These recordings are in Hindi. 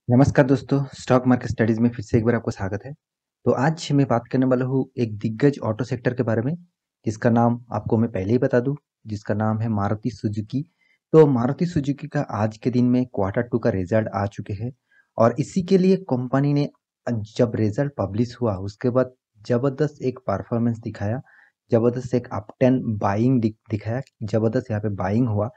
नमस्कार दोस्तों, स्टॉक मार्केट स्टडीज़ में फिर से एक बार आपको स्वागत है। तो आज मैं बात करने वाला हूँ एक दिग्गज ऑटो सेक्टर के बारे में, जिसका नाम आपको मैं पहले ही बता दूँ, जिसका नाम है मारुति सुजुकी। तो मारुति सुजुकी का आज के दिन में क्वार्टर 2 का रिज़ल्ट आ चुके हैं और इसी के लिए कंपनी ने जब रिज़ल्ट पब्लिश हुआ, उसके बाद ज़बरदस्त एक परफॉर्मेंस दिखाया, ज़बरदस्त एक अपटर्न बाइंग दिखाया, ज़बरदस्त यहाँ पे बाइंग हुआ।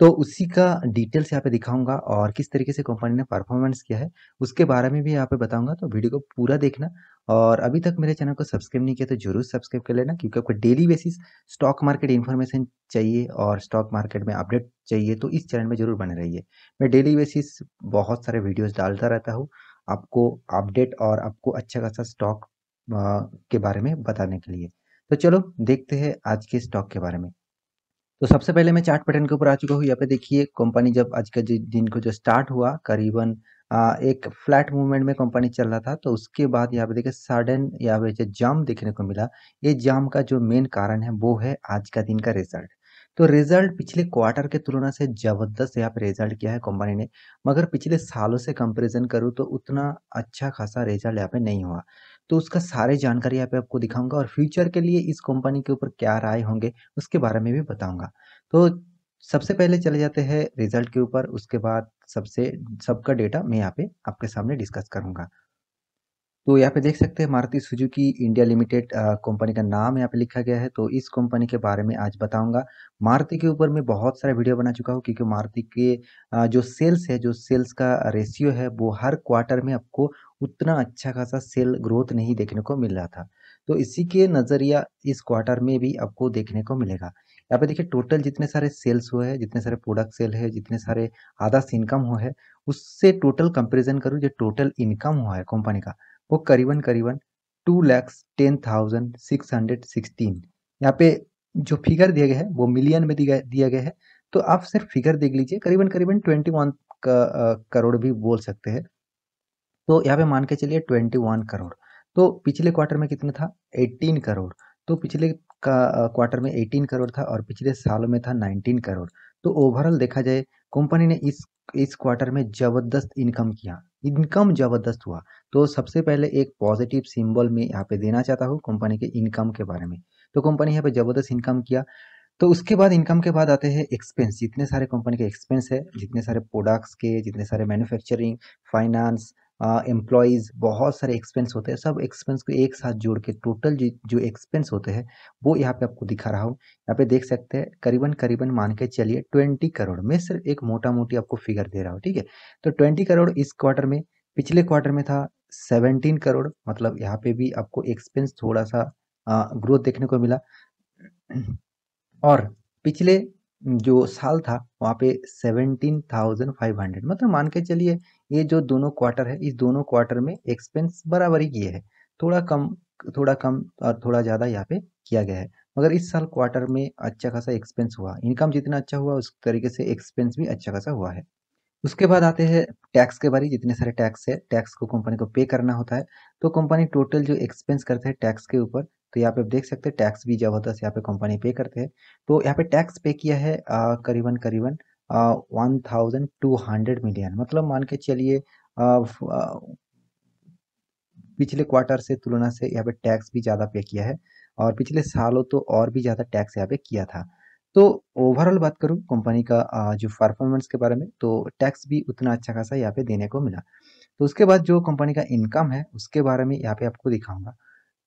तो उसी का डिटेल्स यहाँ पे दिखाऊँगा और किस तरीके से कंपनी ने परफॉर्मेंस किया है, उसके बारे में भी यहाँ पे बताऊँगा। तो वीडियो को पूरा देखना और अभी तक मेरे चैनल को सब्सक्राइब नहीं किया तो ज़रूर सब्सक्राइब कर लेना, क्योंकि आपको daily basis stock market information चाहिए और स्टॉक मार्केट में अपडेट चाहिए तो इस चैनल में ज़रूर बने रहिए। मैं डेली बेसिस बहुत सारे वीडियोज़ डालता रहता हूँ, आपको अपडेट और आपको अच्छा खासा स्टॉक के बारे में बताने के लिए। तो चलो देखते हैं आज के स्टॉक के बारे में। तो सबसे पहले मैं चार्ट पैटर्न के ऊपर आ चुका हूँ। यहाँ पे देखिए कंपनी जब आज का दिन को जो स्टार्ट हुआ करीबन एक फ्लैट मूवमेंट में कंपनी चल रहा था, तो उसके बाद यहाँ पे देखिए सडन यहाँ पे जो जंप देखने को मिला। ये जंप का जो मेन कारण है वो है आज का दिन का रिजल्ट। तो रिजल्ट पिछले क्वार्टर के तुलना से जबरदस्त यहाँ पे रिजल्ट किया है कंपनी ने, मगर पिछले सालों से कंपेरिजन करूँ तो उतना अच्छा खासा रिजल्ट यहाँ पे नहीं हुआ। तो उसका सारे जानकारी यहाँ पे आपको दिखाऊंगा और फ्यूचर के लिए इस कंपनी के ऊपर क्या राय होंगे उसके बारे में भी बताऊंगा। तो सबसे पहले चले जाते हैं रिजल्ट के ऊपर, उसके बाद सबका डेटा मैं यहाँ पे आपके सामने डिस्कस करूंगा। तो यहाँ पे देख सकते हैं Maruti Suzuki India limited company का नाम यहाँ पे लिखा गया है। तो इस कंपनी के बारे में आज बताऊंगा। मारुति के ऊपर मैं बहुत सारे वीडियो बना चुका हूँ, क्योंकि मारुति के जो सेल्स है, जो सेल्स का रेशियो है, वो हर क्वार्टर में आपको उतना अच्छा खासा सेल ग्रोथ नहीं देखने को मिल रहा था। तो इसी के नज़रिया इस क्वार्टर में भी आपको देखने को मिलेगा। यहाँ पे देखिए टोटल जितने सारे सेल्स हुए हैं, जितने सारे प्रोडक्ट सेल है, जितने सारे आदार्स इनकम हुआ है, उससे टोटल कंपेरिजन करूँ जो टोटल इनकम हुआ है कंपनी का, वो करीबन करीबन 2,10,616। यहाँ पे जो फिगर दिया गया है वो मिलियन में दिया गया है। तो आप सिर्फ फिगर देख लीजिए, करीबन करीबन 21 करोड़ भी बोल सकते हैं। तो यहाँ पे मान के चलिए 21 करोड़। तो पिछले क्वार्टर में कितना था? 18 करोड़। तो पिछले क्वार्टर में 18 करोड़ था और पिछले सालों में था 19 करोड़। तो ओवरऑल देखा जाए कंपनी ने इस क्वार्टर में जबरदस्त इनकम किया, इनकम जबरदस्त हुआ। तो सबसे पहले एक पॉजिटिव सिंबल मैं यहाँ पे देना चाहता हूँ कंपनी के इनकम के बारे में। तो कंपनी यहाँ पे जबरदस्त इनकम किया। तो उसके बाद इनकम के बाद आते हैं एक्सपेंस। जितने सारे कंपनी के एक्सपेंस है, जितने सारे प्रोडक्ट्स के, जितने सारे मैन्युफैक्चरिंग, फाइनेंस, एम्प्लॉयज़, बहुत सारे एक्सपेंस होते हैं। सब एक्सपेंस को एक साथ जोड़ के टोटल जो एक्सपेंस होते हैं वो यहाँ पे आपको दिखा रहा हूँ। यहाँ पे देख सकते हैं करीबन करीबन मान के चलिए 20 करोड़। मैं सिर्फ एक मोटा मोटी आपको फिगर दे रहा हूँ, ठीक है? तो 20 करोड़ इस क्वार्टर में, पिछले क्वार्टर में था 17 करोड़। मतलब यहाँ पे भी आपको एक्सपेंस थोड़ा सा ग्रोथ देखने को मिला। और पिछले जो साल था वहाँ पे 17,500, मतलब मान के चलिए ये जो दोनों क्वार्टर है, इस दोनों क्वार्टर में एक्सपेंस बराबर ही किए हैं। थोड़ा कम, थोड़ा कम और थोड़ा ज़्यादा यहाँ पे किया गया है। मगर इस साल क्वार्टर में अच्छा खासा एक्सपेंस हुआ। इनकम जितना अच्छा हुआ उस तरीके से एक्सपेंस भी अच्छा खासा हुआ है। उसके बाद आते हैं टैक्स के बारी। जितने सारे टैक्स है, टैक्स को कंपनी को पे करना होता है। तो कंपनी टोटल जो एक्सपेंस करते हैं टैक्स के ऊपर, तो यहाँ पे आप देख सकते हैं टैक्स भी जबरदस्त यहाँ पे कंपनी पे करते हैं। तो यहाँ पे टैक्स पे किया है करीबन करीबन 1200 मिलियन। मतलब मान के चलिए पिछले क्वार्टर से तुलना से यहाँ पे टैक्स भी ज़्यादा पे किया है और पिछले सालों तो और भी ज़्यादा टैक्स यहाँ पे किया था। तो ओवरऑल बात करूँ कंपनी का जो परफॉर्मेंस के बारे में, तो टैक्स भी उतना अच्छा खासा यहाँ पे देने को मिला। तो उसके बाद जो कंपनी का इनकम है उसके बारे में यहाँ पे आपको दिखाऊंगा,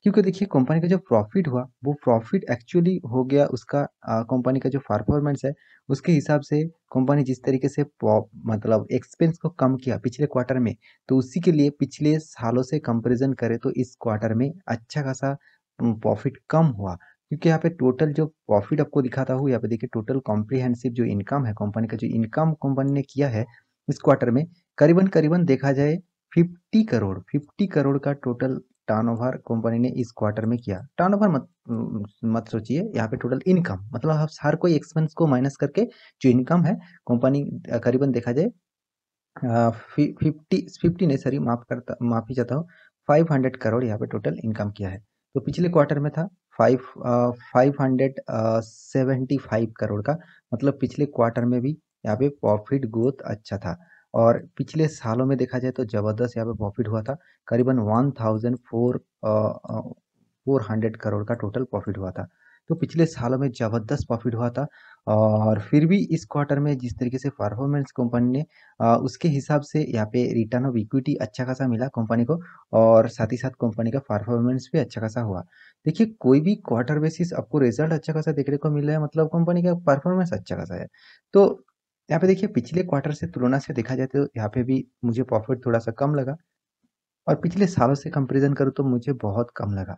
क्योंकि देखिए कंपनी का जो प्रॉफिट हुआ वो प्रॉफिट एक्चुअली हो गया उसका कंपनी का जो परफॉर्मेंस है उसके हिसाब से। कंपनी जिस तरीके से मतलब एक्सपेंस को कम किया पिछले क्वार्टर में, तो उसी के लिए पिछले सालों से कंपैरिजन करें तो इस क्वार्टर में अच्छा खासा प्रॉफिट कम हुआ। क्योंकि यहाँ पे टोटल जो प्रॉफिट आपको दिखाता हूँ, यहाँ पे देखिए टोटल कॉम्प्रिहेंसिव जो इनकम है कंपनी का, जो इनकम कंपनी ने किया है इस क्वार्टर में, करीबन करीबन देखा जाए 50 करोड़ का टोटल टर्नओवर कंपनी ने इस क्वार्टर में किया। टर्नओवर मत सोचिए, यहाँ पे टोटल इनकम मतलब आप हर कोई एक्सपेंस को माइनस करके जो इनकम है कंपनी करीबन देखा जाए 50 नहीं, सॉरी माफी चाहता हूँ, 500 करोड़ यहाँ पे टोटल इनकम किया है। तो पिछले क्वार्टर में था 575 करोड़ का। मतलब पिछले क्वार्टर में भी यहाँ पे प्रॉफिट ग्रोथ अच्छा था। और पिछले सालों में देखा जाए तो ज़बरदस्त यहाँ पे प्रॉफिट हुआ था, करीबन 400 करोड़ का टोटल प्रॉफिट हुआ था। तो पिछले सालों में ज़बरदस्त प्रॉफिट हुआ था और फिर भी इस क्वार्टर में जिस तरीके से परफॉर्मेंस कंपनी ने उसके हिसाब से यहाँ पे रिटर्न ऑफ इक्विटी अच्छा खासा मिला कंपनी को और साथ ही साथ कंपनी का परफॉर्मेंस भी अच्छा खासा हुआ। देखिए कोई भी क्वार्टर बेसिस आपको रिजल्ट अच्छा खासा देखने को मिल रहा है मतलब कंपनी का परफॉर्मेंस अच्छा खासा है। तो यहाँ पे देखिए पिछले क्वार्टर से तुलना से देखा जाए तो यहाँ पे भी मुझे प्रॉफिट थोड़ा सा कम लगा और पिछले सालों से कंपैरिजन करूँ तो मुझे बहुत कम लगा।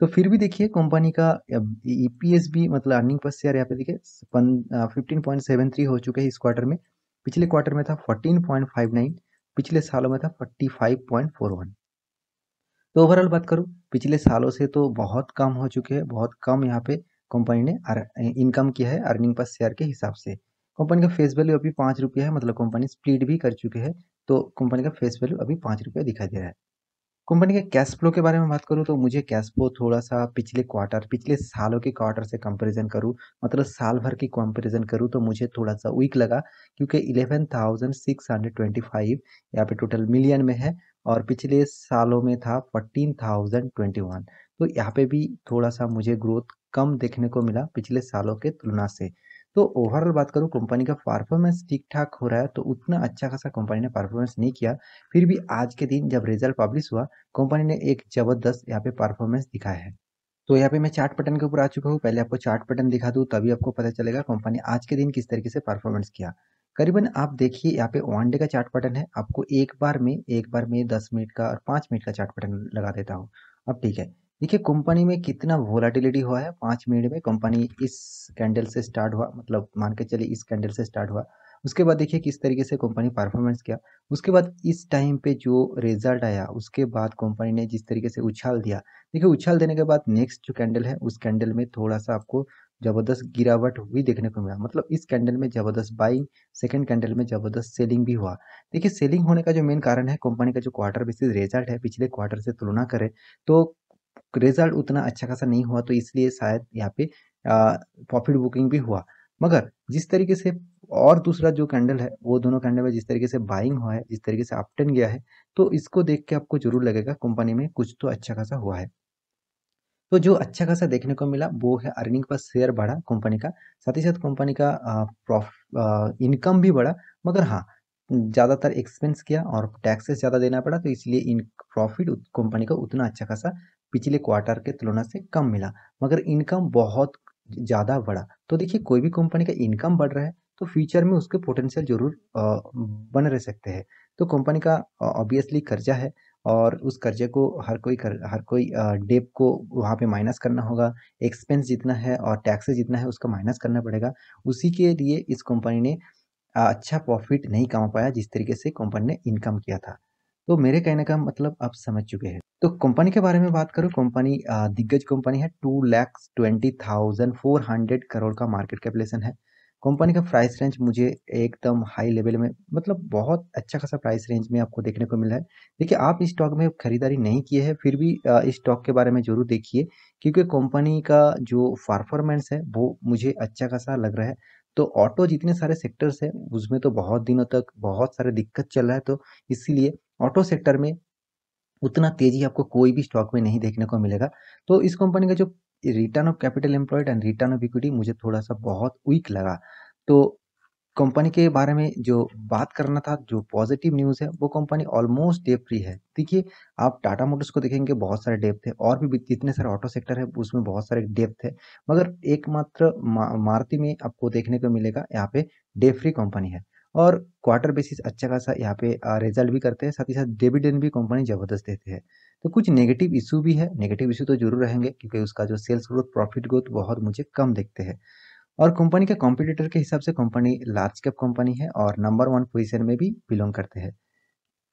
तो फिर भी देखिए कंपनी का ईपीएस भी मतलब अर्निंग पर शेयर यहाँ पे देखिए 15.73 हो चुके हैं इस क्वार्टर में। पिछले क्वार्टर में था 14.59, पिछले सालों में था 45.41। तो ओवरऑल बात करूँ पिछले सालों से तो बहुत कम हो चुके हैं, बहुत कम यहाँ पे कंपनी ने इनकम किया है अर्निंग पर शेयर के हिसाब से। कंपनी का फेस वैल्यू अभी 5 रुपया है, मतलब कंपनी स्प्लिट भी कर चुके हैं, तो कंपनी का फेस वैल्यू अभी 5 रुपया दिखाई दे रहा है। कंपनी के कैश फ्लो के बारे में बात करूँ तो मुझे कैश फ्लो थोड़ा-सा पिछले सालों के क्वार्टर से कंपैरिज़न करूँ, मतलब साल भर की कंपैरिज़न करूँ तो मुझे थोड़ा-सा वीक लगा क्योंकि 11,625 यहाँ पे टोटल मिलियन में है और पिछले सालों में था 14,021। तो यहाँ पे भी थोड़ा-सा मुझे ग्रोथ कम देखने को मिला पिछले सालों के तुलना से। तो ओवरऑल बात करूँ कंपनी का परफॉर्मेंस ठीक-ठाक हो रहा है, तो उतना अच्छा खासा कंपनी ने परफॉर्मेंस नहीं किया। फिर भी आज के दिन जब रिजल्ट पब्लिश हुआ, कंपनी ने एक ज़बरदस्त यहाँ पे परफॉर्मेंस दिखाया है। तो यहाँ पे मैं चार्ट पैटर्न के ऊपर आ चुका हूँ, पहले आपको चार्ट पैटर्न दिखा दूँ तभी आपको पता चलेगा कंपनी आज के दिन किस तरीके से परफॉर्मेंस किया। करीबन आप देखिए यहाँ पे 1 डे का चार्ट पैटर्न है, आपको एक बार में 10 मिनट का और 5 मिनट का चार्ट पैटर्न लगा देता हूँ। अब ठीक है, देखिए कंपनी में कितना वोलेटिलिटी हुआ है 5 मिनट में, कंपनी इस कैंडल से स्टार्ट हुआ, मतलब मान के चलिए इस कैंडल से स्टार्ट हुआ। उसके बाद देखिए किस तरीके से कंपनी परफॉर्मेंस किया। उसके बाद इस टाइम पे जो रिजल्ट आया, उसके बाद कंपनी ने जिस तरीके से उछाल दिया, देखिए उछाल देने के बाद नेक्स्ट जो कैंडल है उस कैंडल में थोड़ा-सा आपको ज़बरदस्त गिरावट हुई देखने को मिला। मतलब इस कैंडल में ज़बरदस्त बाइंग, सेकंड कैंडल में ज़बरदस्त सेलिंग भी हुआ। देखिए सेलिंग होने का जो मेन कारण है कंपनी का जो क्वार्टर बेसिस रिजल्ट है पिछले क्वार्टर से तुलना करें तो रिजल्ट उतना अच्छा खासा नहीं हुआ, तो इसलिए शायद यहाँ पे प्रॉफिट बुकिंग भी हुआ। मगर जिस तरीके से और दूसरा जो कैंडल है वो दोनों कैंडल में जिस तरीके से बाइंग हुआ है, जिस तरीके से अपट्रेंड गया है, तो इसको देख के आपको ज़रूर लगेगा कंपनी में कुछ तो अच्छा खासा हुआ है। तो जो अच्छा खासा देखने को मिला वो है अर्निंग पर शेयर बढ़ा कंपनी का, साथ ही साथ कंपनी का इनकम भी बढ़ा, मगर हाँ, ज़्यादातर एक्सपेंस किया और टैक्सेस ज़्यादा देना पड़ा, तो इसलिए इन प्रॉफिट कंपनी का उतना अच्छा खासा पिछले क्वार्टर के तुलना से कम मिला, मगर इनकम बहुत ज़्यादा बढ़ा। तो देखिए कोई भी कंपनी का इनकम बढ़ रहा है तो फ्यूचर में उसके पोटेंशियल ज़रूर बने रह सकते हैं। तो कंपनी का ऑब्वियसली कर्जा है और उस कर्जे को हर कोई डेट को वहाँ पे माइनस करना होगा, एक्सपेंस जितना है और टैक्सेस जितना है उसका माइनस करना पड़ेगा। उसी के लिए इस कंपनी ने अच्छा प्रॉफिट नहीं कमा पाया जिस तरीके से कंपनी ने इनकम किया था। तो मेरे कहने का मतलब आप समझ चुके हैं। तो कंपनी के बारे में बात करूँ, कंपनी दिग्गज कंपनी है, 2,20,400 करोड़ का मार्केट कैपिटलाइजेशन है। कंपनी का प्राइस रेंज मुझे एकदम हाई लेवल में, मतलब बहुत अच्छा खासा प्राइस रेंज में आपको देखने को मिला है। देखिए आप इस स्टॉक में खरीदारी नहीं किए हैं फिर भी इस स्टॉक के बारे में ज़रूर देखिए क्योंकि कंपनी का जो परफॉर्मेंस है वो मुझे अच्छा खासा लग रहा है। तो ऑटो जितने सारे सेक्टर्स हैं उसमें तो बहुत दिनों तक बहुत सारे दिक्कत चल रहा है, तो इसीलिए ऑटो सेक्टर में उतना तेज़ी आपको कोई भी स्टॉक में नहीं देखने को मिलेगा। तो इस कंपनी का जो return of capital employed and return of equity मुझे थोड़ा-सा बहुत वीक लगा। तो कंपनी के बारे में जो बात करना था, जो पॉजिटिव न्यूज़ है, वो कंपनी ऑलमोस्ट डेट फ्री है। देखिए, आप टाटा मोटर्स को देखेंगे बहुत सारे डेब्ट है और भी जितने सारे ऑटो सेक्टर है उसमें बहुत सारे डेब्ट है। मगर एकमात्र मारुति में आपको देखने को मिलेगा यहाँ पे डेट फ्री कंपनी है और क्वार्टर बेसिस अच्छा खासा यहाँ पे रिजल्ट भी करते हैं, साथ ही साथ डिविडेंड भी कंपनी ज़बरदस्त देते हैं। तो कुछ नेगेटिव इश्यू भी है, नेगेटिव इश्यू तो ज़रूर रहेंगे क्योंकि उसका जो सेल्स ग्रोथ, प्रॉफिट ग्रोथ बहुत मुझे कम दिखते हैं। और कंपनी के कॉम्पिटिटर के हिसाब से कंपनी लार्ज कैप कंपनी है और नंबर 1 पोजीशन में भी बिलॉन्ग करते हैं।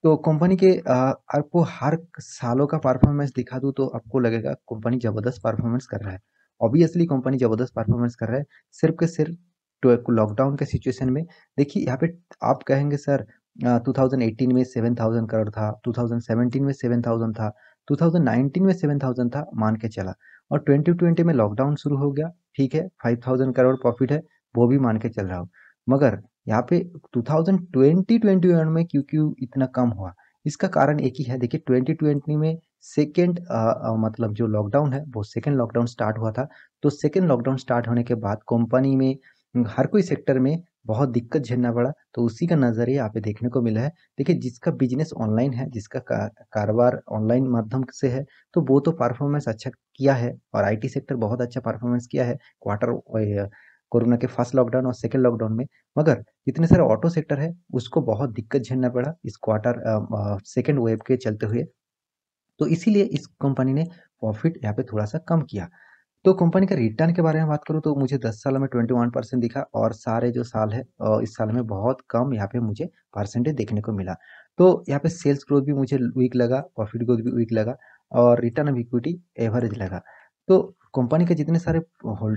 तो कंपनी के आपको हर सालों का परफॉर्मेंस दिखा दूँ तो आपको लगेगा कंपनी ज़बरदस्त परफॉर्मेंस कर रहा है। ऑब्वियसली कंपनी ज़बरदस्त परफॉर्मेंस कर रहा है, सिर्फ़ के सिर्फ़ तो लॉकडाउन के सिचुएशन में। देखिए यहाँ पे आप कहेंगे सर 2018 में 7,000 करोड़ था, 2017 में 7,000 था, 2019 में 7,000 था, मान के चला और 2020 में लॉकडाउन शुरू हो गया, ठीक है, 5,000 करोड़ प्रॉफिट है, वो भी मान के चल रहा हूँ। मगर यहाँ पे 2020-21 में क्यों इतना कम हुआ, इसका कारण एक ही है। देखिए 2020 में सेकेंड मतलब जो लॉकडाउन है वो सेकेंड लॉकडाउन स्टार्ट हुआ था। तो सेकेंड लॉकडाउन स्टार्ट होने के बाद कंपनी में हर कोई सेक्टर में बहुत दिक्कत झेलना पड़ा, तो उसी का नज़रिया यहाँ पे देखने को मिला है। देखिए जिसका बिजनेस ऑनलाइन है, जिसका कारोबार ऑनलाइन माध्यम से है, तो वो तो परफॉर्मेंस अच्छा किया है और आईटी सेक्टर बहुत अच्छा परफॉर्मेंस किया है क्वार्टर कोरोना के फर्स्ट लॉकडाउन और सेकेंड लॉकडाउन में। मगर जितने सारे ऑटो सेक्टर है उसको बहुत दिक्कत झेलना पड़ा इस क्वार्टर सेकेंड वेव के चलते हुए। तो इसीलिए इस कंपनी ने प्रॉफिट यहाँ पे थोड़ा सा कम किया। तो कंपनी का रिटर्न के बारे में बात करूँ तो मुझे 10 सालों में 21% दिखा और सारे जो साल है इस साल में बहुत कम यहाँ पे मुझे परसेंटेज देखने को मिला। तो यहाँ पे सेल्स ग्रोथ भी मुझे वीक लगा, प्रॉफिट ग्रोथ भी वीक लगा और रिटर्न ऑफ इक्विटी एवरेज लगा। तो कंपनी के जितने सारे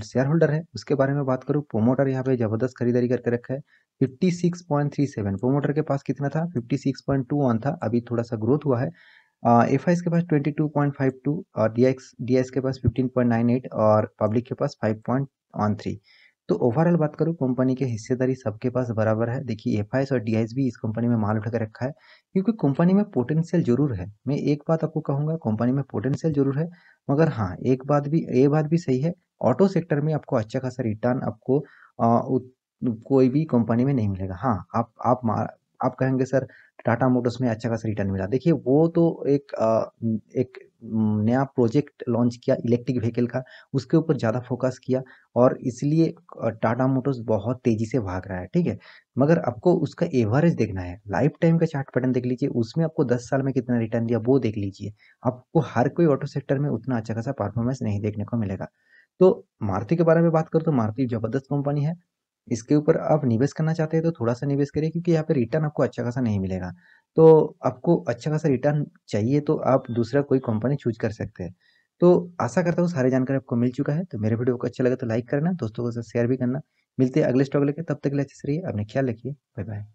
शेयर होल्डर है उसके बारे में बात करूँ, प्रोमोटर यहाँ पे जबरदस्त खरीदारी करके रखा है 56.37। प्रोमोटर के पास कितना था, 56.21 था, अभी थोड़ा सा ग्रोथ हुआ है। एफ आई के पास 22.52 और डी के पास 15.98 और पब्लिक के पास 5.13। तो ओवरऑल बात करूँ कंपनी के हिस्सेदारी सबके पास बराबर है। देखिए एफ और डी भी इस कंपनी में माल उठा कर रखा है क्योंकि कंपनी में पोटेंशियल जरूर है। मैं एक बात आपको कहूँगा, कंपनी में पोटेंशियल जरूर है, मगर हाँ एक बात भी, ये बात भी सही है, ऑटो सेक्टर में आपको अच्छा खासा रिटर्न आपको कोई भी कंपनी में नहीं मिलेगा। हाँ आप कहेंगे सर टाटा मोटर्स में अच्छा खासा रिटर्न मिला। देखिए वो तो एक नया प्रोजेक्ट लॉन्च किया इलेक्ट्रिक व्हीकल का, उसके ऊपर ज़्यादा फोकस किया और इसलिए टाटा मोटर्स बहुत तेजी से भाग रहा है, ठीक है। मगर आपको उसका एवरेज देखना है, लाइफ टाइम का चार्ट पैटर्न देख लीजिए, उसमें आपको 10 साल में कितना रिटर्न दिया वो देख लीजिए। आपको हर कोई ऑटो सेक्टर में उतना अच्छा खासा परफॉर्मेंस नहीं देखने को मिलेगा। तो मारुति के बारे में बात करूँ तो मारुति जबरदस्त कंपनी है। इसके ऊपर आप निवेश करना चाहते हैं तो थोड़ा-सा निवेश करिए क्योंकि यहाँ पे रिटर्न आपको अच्छा खासा नहीं मिलेगा। तो आपको अच्छा खासा रिटर्न चाहिए तो आप दूसरा कोई कंपनी चूज़ कर सकते हैं। तो आशा करता हूँ सारी जानकारी आपको मिल चुका है। तो मेरे वीडियो को अच्छा लगा तो लाइक करना, दोस्तों के साथ शेयर भी करना। मिलते हैं अगले स्टॉक लेके, तब तक के लिए अच्छे से रहिए, अपना ख्याल रखिए। Bye bye.